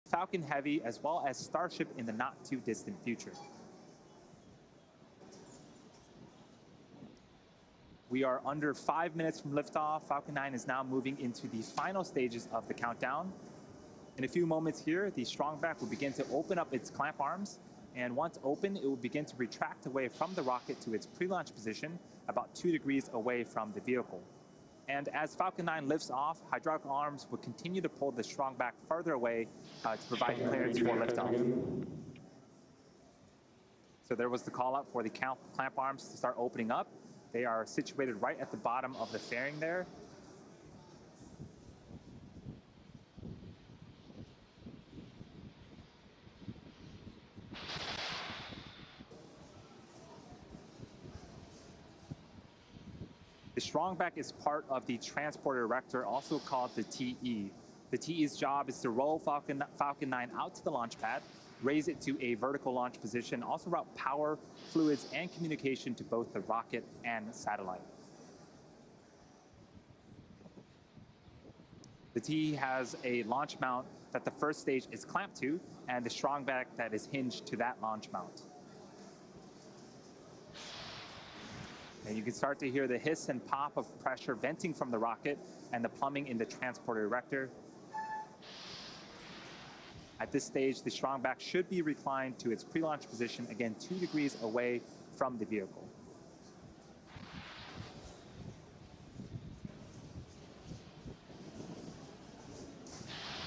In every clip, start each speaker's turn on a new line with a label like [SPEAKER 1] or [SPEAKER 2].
[SPEAKER 1] Falcon Heavy, as well as Starship in the not too distant future. We are under 5 minutes from liftoff. Falcon 9 is now moving into the final stages of the countdown. In a few moments here, the Strongback will begin to open up its clamp arms, and once open, it will begin to retract away from the rocket to its pre-launch position, about 2 degrees away from the vehicle. And as Falcon 9 lifts off, hydraulic arms will continue to pull the Strongback further away to provide clearance for liftoff. So there was the call out for the clamp arms to start opening up. They are situated right at the bottom of the fairing there. The Strongback is part of the transporter erector, also called the TE. The TE's job is to roll Falcon 9 out to the launch pad, raise it to a vertical launch position, also route power, fluids, and communication to both the rocket and satellite. The TE has a launch mount that the first stage is clamped to, and the Strongback that is hinged to that launch mount. And you can start to hear the hiss and pop of pressure venting from the rocket and the plumbing in the transporter erector. At this stage, the Strongback should be reclined to its pre-launch position, again 2 degrees away from the vehicle.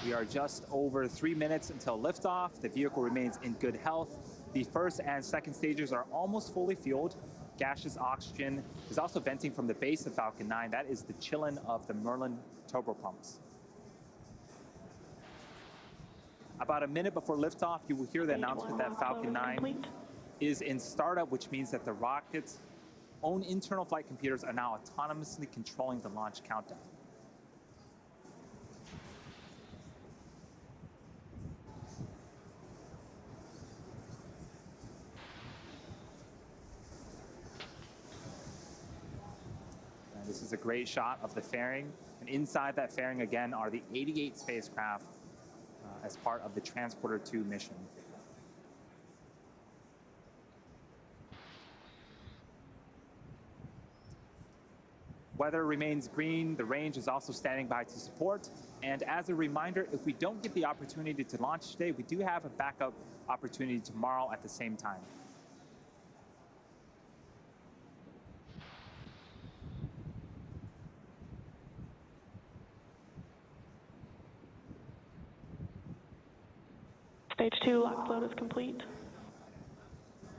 [SPEAKER 1] We are just over 3 minutes until liftoff. The vehicle remains in good health. The first and second stages are almost fully fueled. Gaseous oxygen is also venting from the base of Falcon 9. That is the chillin of the Merlin turbopumps. About a minute before liftoff, you will hear the announcement that Falcon 9 is in startup, which means that the rocket's own internal flight computers are now autonomously controlling the launch countdown. And this is a great shot of the fairing. And inside that fairing, again, are the 88 spacecraft as part of the Transporter 2 mission. Weather remains green. The range is also standing by to support. And as a reminder, if we don't get the opportunity to launch today, we do have a backup opportunity tomorrow at the same time.
[SPEAKER 2] Stage 2 LOX load is complete.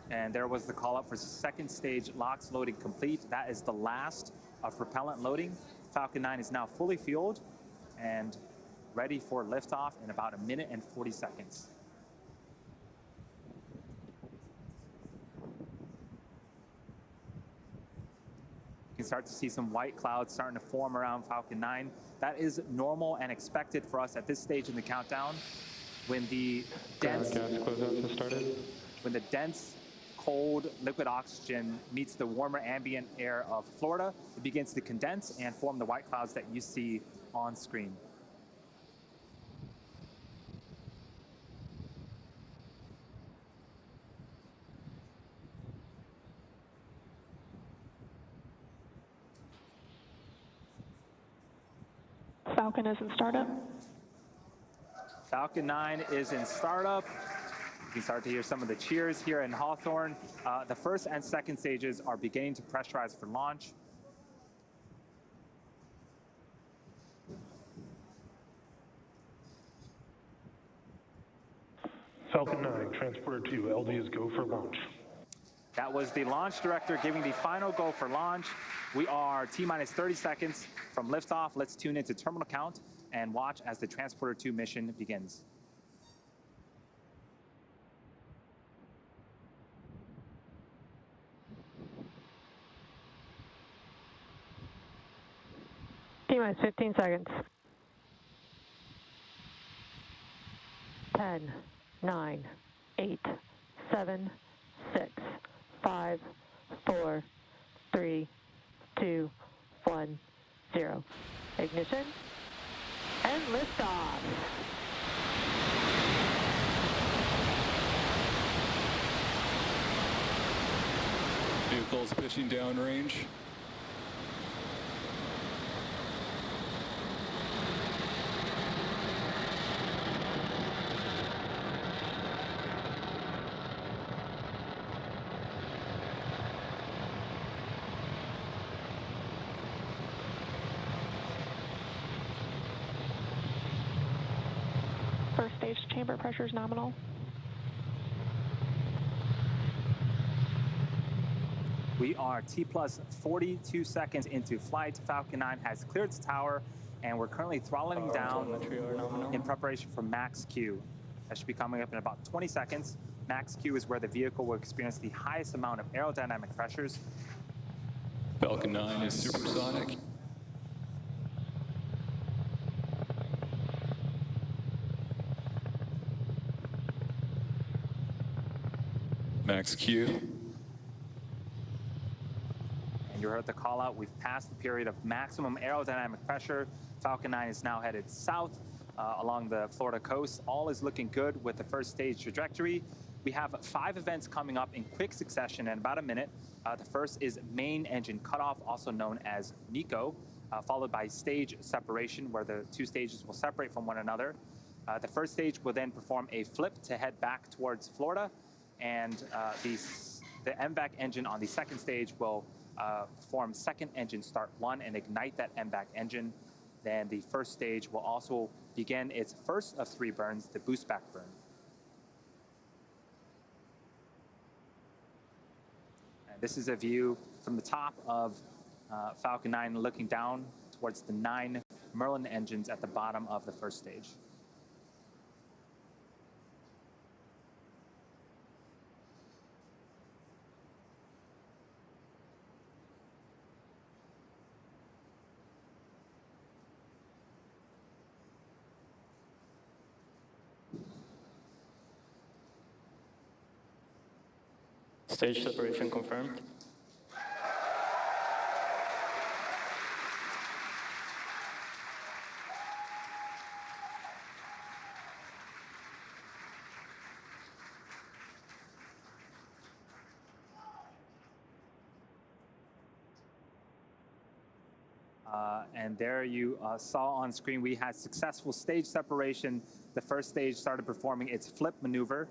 [SPEAKER 1] And there was the call up for second stage LOX loading complete. That is the last of propellant loading. Falcon 9 is now fully fueled and ready for liftoff in about 1 minute and 40 seconds. You can start to see some white clouds starting to form around Falcon 9. That is normal and expected for us at this stage in the countdown. When the dense cold liquid oxygen meets the warmer ambient air of Florida, it begins to condense and form the white clouds that you see on screen.
[SPEAKER 2] Falcon is in startup.
[SPEAKER 1] Falcon 9 is in startup. You can start to hear some of the cheers here in Hawthorne. The first and second stages are beginning to pressurize for launch.
[SPEAKER 3] Falcon 9, Transporter 2, LD is go for launch.
[SPEAKER 1] That was the launch director giving the final go for launch. We are T-minus 30 seconds from liftoff. Let's tune into terminal count and watch as the Transporter 2 mission begins.
[SPEAKER 4] T-minus 15 seconds. 10, 9, 8, 7, 6, 5, 4, 3, 2, 1, 0. Ignition and liftoff.
[SPEAKER 5] Vehicles pitching downrange.
[SPEAKER 2] First stage chamber pressure is nominal.
[SPEAKER 1] We are T plus 42 seconds into flight. Falcon 9 has cleared its tower, and we're currently throttling down in preparation for max Q. That should be coming up in about 20 seconds. Max Q is where the vehicle will experience the highest amount of aerodynamic pressures.
[SPEAKER 5] Falcon 9 is supersonic. Max Q.
[SPEAKER 1] And you heard the call out. We've passed the period of maximum aerodynamic pressure. Falcon 9 is now headed south along the Florida coast. All is looking good with the first stage trajectory. We have 5 events coming up in quick succession in about a minute. The first is main engine cutoff, also known as MECO, followed by stage separation, where the 2 stages will separate from one another. The first stage will then perform a flip to head back towards Florida, and the MVAC engine on the second stage will perform second engine start 1 and ignite that MVAC engine. Then the first stage will also begin its first of 3 burns, the Boostback burn. And this is a view from the top of Falcon 9 looking down towards the 9 Merlin engines at the bottom of the first stage.
[SPEAKER 6] Stage separation confirmed.
[SPEAKER 1] And there you saw on screen, we had successful stage separation. The first stage started performing its flip maneuver.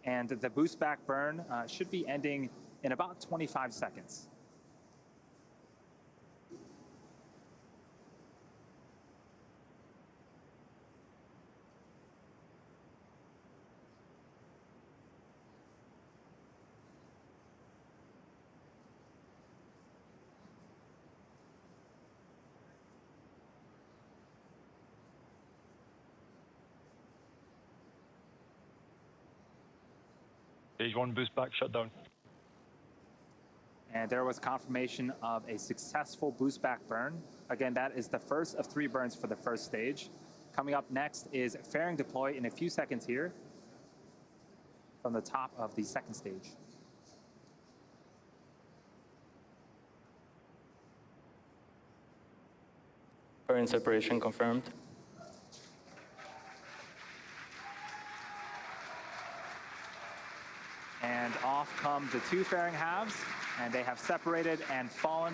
[SPEAKER 1] And the Boostback burn should be ending in about 25 seconds.
[SPEAKER 3] Stage 1 boost back shutdown.
[SPEAKER 1] And there was confirmation of a successful Boostback burn. Again, that is the first of 3 burns for the first stage. Coming up next is fairing deploy in a few seconds here from the top of the second stage.
[SPEAKER 6] Fairing separation confirmed.
[SPEAKER 1] And off come the 2 fairing halves, and they have separated and fallen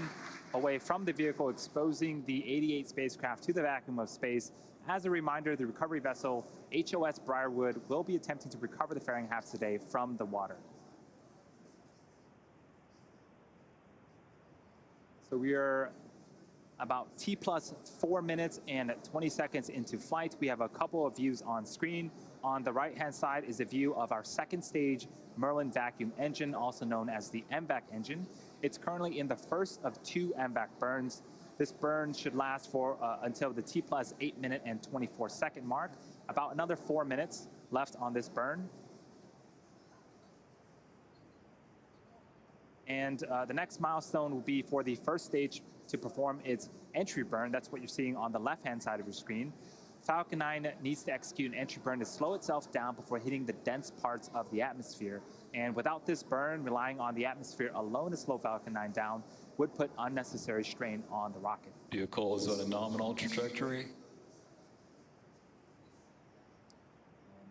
[SPEAKER 1] away from the vehicle, exposing the 88 spacecraft to the vacuum of space. As a reminder, the recovery vessel HOS Briarwood will be attempting to recover the fairing halves today from the water. So we are about T plus 4 minutes and 20 seconds into flight. We have a couple of views on screen. On the right-hand side is a view of our second stage Merlin vacuum engine, also known as the MVAC engine. It's currently in the first of 2 MVAC burns. This burn should last for until the T plus 8 minute and 24 second mark. About another 4 minutes left on this burn. And the next milestone will be for the first stage to perform its entry burn. That's what you're seeing on the left-hand side of your screen. Falcon 9 needs to execute an entry burn to slow itself down before hitting the dense parts of the atmosphere. And without this burn, relying on the atmosphere alone to slow Falcon 9 down would put unnecessary strain on the rocket.
[SPEAKER 5] Vehicle is on a nominal trajectory.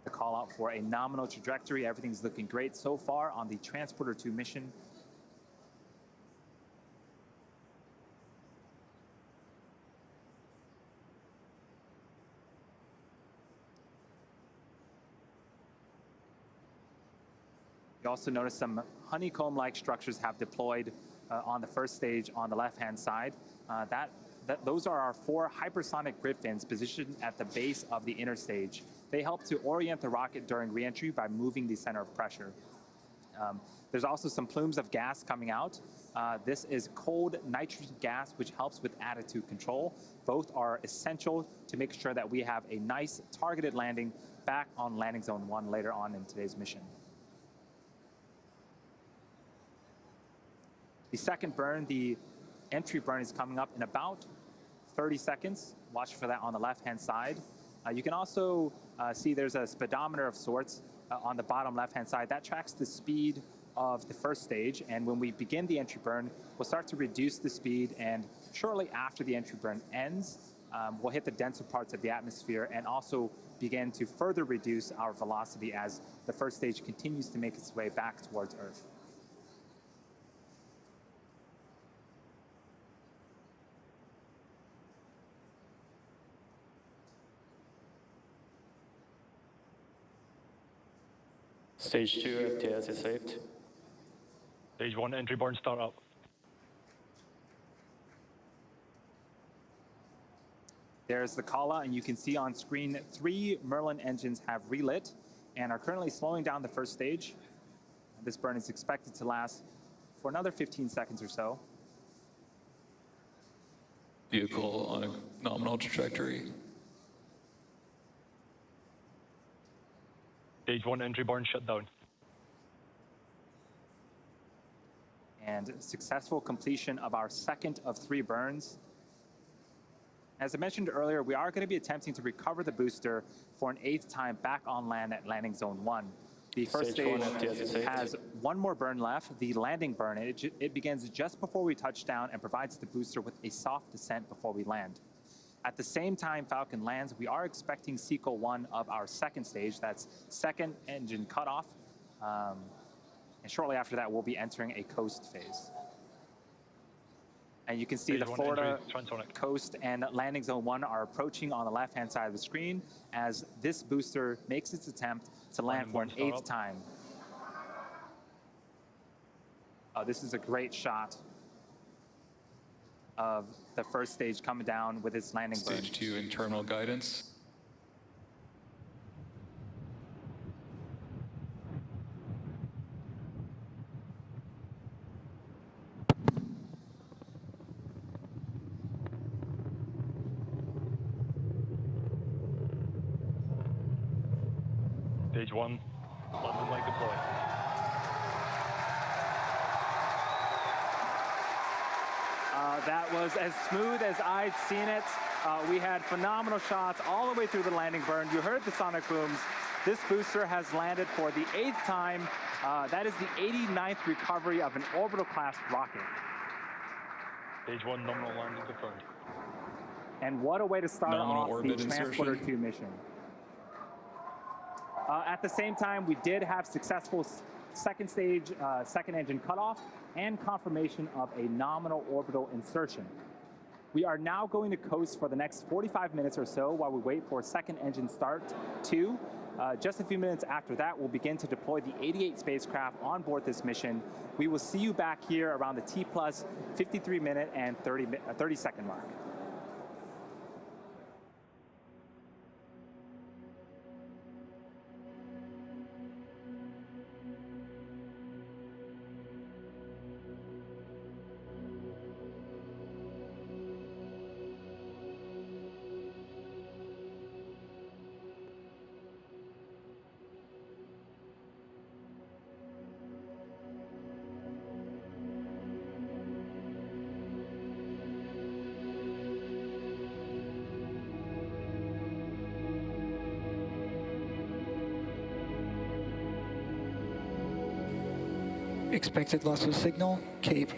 [SPEAKER 1] The call call out for a nominal trajectory. Everything's looking great so far on the Transporter 2 mission. You also notice some honeycomb-like structures have deployed on the first stage on the left-hand side. Those are our 4 hypersonic grid fins positioned at the base of the inner stage. They help to orient the rocket during reentry by moving the center of pressure. There's also some plumes of gas coming out. This is cold nitrogen gas, which helps with attitude control. Both are essential to make sure that we have a nice targeted landing back on landing zone 1 later on in today's mission. The second burn, the entry burn, is coming up in about 30 seconds. Watch for that on the left-hand side. You can also see there's a speedometer of sorts on the bottom left-hand side. That tracks the speed of the first stage, and when we begin the entry burn, we'll start to reduce the speed, and shortly after the entry burn ends, we'll hit the denser parts of the atmosphere and also begin to further reduce our velocity as the first stage continues to make its way back towards Earth.
[SPEAKER 6] Stage 2 FTS is saved.
[SPEAKER 3] Stage 1 entry burn start up.
[SPEAKER 1] There's the call out, and you can see on screen 3 Merlin engines have relit and are currently slowing down the first stage. This burn is expected to last for another 15 seconds or so.
[SPEAKER 5] Vehicle on a nominal trajectory.
[SPEAKER 3] Stage 1 entry burn shut down.
[SPEAKER 1] And successful completion of our second of 3 burns. As I mentioned earlier, we are going to be attempting to recover the booster for an 8th time back on land at landing zone 1. The first
[SPEAKER 6] Stage
[SPEAKER 1] stage
[SPEAKER 6] 1
[SPEAKER 1] has 1 more burn left, the landing burn. It begins just before we touch down and provides the booster with a soft descent before we land. At the same time Falcon lands, we are expecting sequel 1 of our second stage. That's second engine cutoff. And shortly after that, we'll be entering a coast phase. And you can see
[SPEAKER 3] Stage
[SPEAKER 1] the
[SPEAKER 3] 1
[SPEAKER 1] Florida
[SPEAKER 3] entry, transonic.
[SPEAKER 1] coast and landing zone 1 are approaching on the left-hand side of the screen as this booster makes its attempt to land for an 8th time. This is a great shot of the first stage coming down with its landing burn.
[SPEAKER 5] Stage 2 internal guidance.
[SPEAKER 3] Stage 1, London light deploy.
[SPEAKER 1] That was as smooth as I'd seen it. We had phenomenal shots all the way through the landing burn. You heard the sonic booms. This booster has landed for the 8th time. That is the 89th recovery of an orbital class rocket.
[SPEAKER 3] Stage 1 nominal landing confirmed.
[SPEAKER 1] And what a way to start
[SPEAKER 5] Nominal
[SPEAKER 1] off the
[SPEAKER 5] orbit
[SPEAKER 1] Transporter
[SPEAKER 5] insertion.
[SPEAKER 1] 2 mission. At the same time, we did have successful second stage, second engine cutoff, and confirmation of a nominal orbital insertion. We are now going to coast for the next 45 minutes or so while we wait for second engine start 2. Just a few minutes after that, we'll begin to deploy the 88 spacecraft on board this mission. We will see you back here around the T plus 53 minute and 30 second mark.
[SPEAKER 7] Expected loss of signal, Cape